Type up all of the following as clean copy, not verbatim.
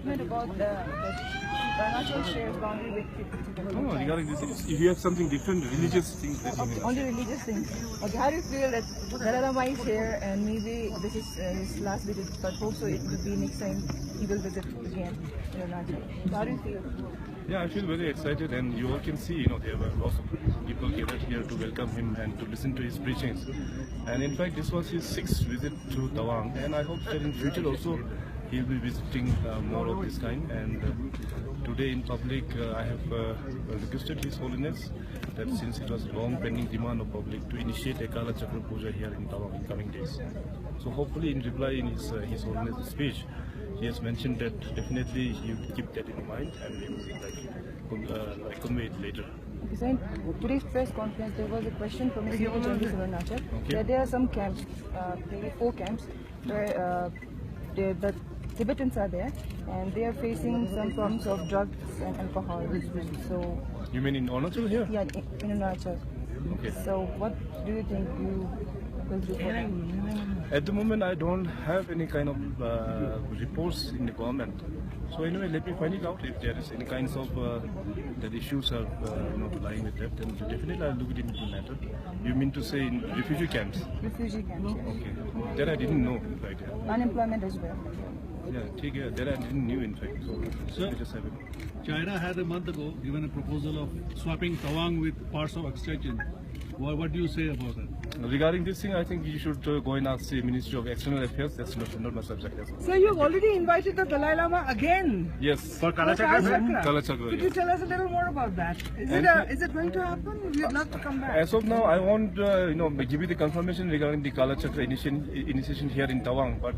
statement about the Arunachal shares boundary with Tibet. No, regarding this, if you have something different, religious things that you may Only religious things. Okay, how do you feel that Dalai Lama is here and maybe this is his last visit, but also it will be next time he will visit again in Arunachal. So how do you feel? Yeah, I feel very excited, and you all can see, there were lots of people gathered here to welcome him and to listen to his preachings. And in fact, this was his 6th visit to Tawang, and I hope that in future also he'll be visiting more of this kind. And today in public, I have requested His Holiness that since it was a long pending demand of public to initiate a Kala Chakra Puja here in Tawang in coming days. So hopefully in reply in His Holiness' speech, he has mentioned that definitely he will keep that in mind and he will convey it later. Okay, so in today's press conference, there was a question from the senior journalist of Arunachal that there are some camps, maybe 4 camps, where the Tibetans are there and they are facing some problems of drugs and alcohol. So you mean in Arunachal here? Yeah, in Arunachal. Okay. So what do you think you will do for them? At the moment, I don't have any kind of reports in the government. So anyway, let me find it out if there is any kinds of that issues are lying with that. Then definitely I'll look into the matter. You mean to say in refugee camps? Refugee camps. Yes. Okay. That I didn't know, in fact. Unemployment as well. Yeah, that I didn't know, in fact. So let us have it. China had a month ago given a proposal of swapping Tawang with parts of Exchequer. What do you say about that? Regarding this thing, I think you should go and ask the Ministry of External Affairs. That's not my subject. So you've already invited the Dalai Lama again? Yes. For Kala Kala Chakra? Chakra. Kala Chakra, Could yes. you tell us a little more about that? Is it going to happen? We'd love to come back. As of now, I won't give you the confirmation regarding the Kala Chakra initiation here in Tawang, but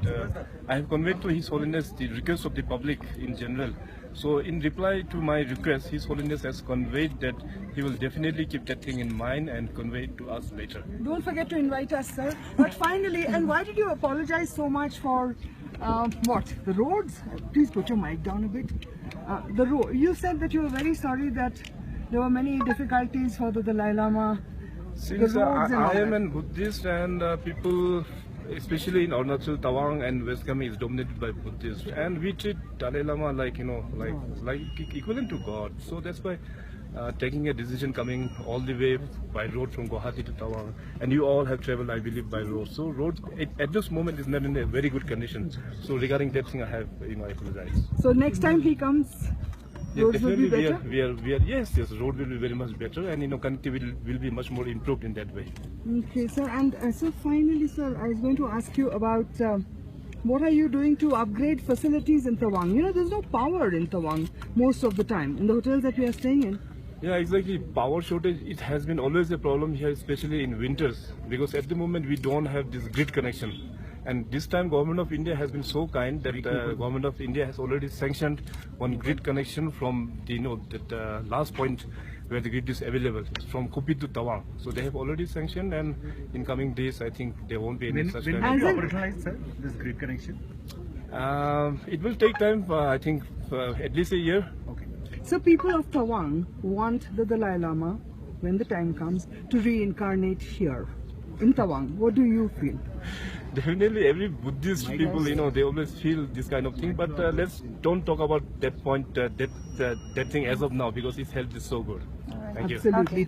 I have conveyed to His Holiness the request of the public in general. So in reply to my request, His Holiness has conveyed that he will definitely keep that thing in mind and convey it to us later. Don't forget to invite us, sir. But finally, and why did you apologize so much for what? The roads? Please put your mic down a bit. The road. You said that you were very sorry that there were many difficulties for the Dalai Lama. Since I am a Buddhist and people, especially in Arunachal, Tawang and West Khmer is dominated by Buddhists, and we treat Dalai Lama like equivalent to God. So that's why taking a decision coming all the way by road from Guwahati to Tawang, and you all have traveled, I believe, by road. So road at this moment is not in a very good condition. So regarding that thing, I have I apologize. So next time he comes, roads will be better? Yes, road will be very much better, and connectivity will be much more improved in that way. Okay, sir. And so finally, sir, I was going to ask you about what are you doing to upgrade facilities in Tawang? There's no power in Tawang most of the time in the hotels that we are staying in. Yeah, exactly. Power shortage, it has been always a problem here, especially in winters, because at the moment we don't have this grid connection. And this time Government of India has been so kind that Government of India has already sanctioned one grid connection from that last point where the grid is available, from Kupi to Tawang. So they have already sanctioned, and in coming days I think there won't be any such When kind will of... you operationalize, sir, this grid connection? It will take time, I think at least a year. Okay. So people of Tawang want the Dalai Lama, when the time comes, to reincarnate here in Tawang. What do you feel? Definitely, every Buddhist people, they always feel this kind of thing. But let's don't talk about that point, that thing as of now, because his health is so good. Thank you. Absolutely.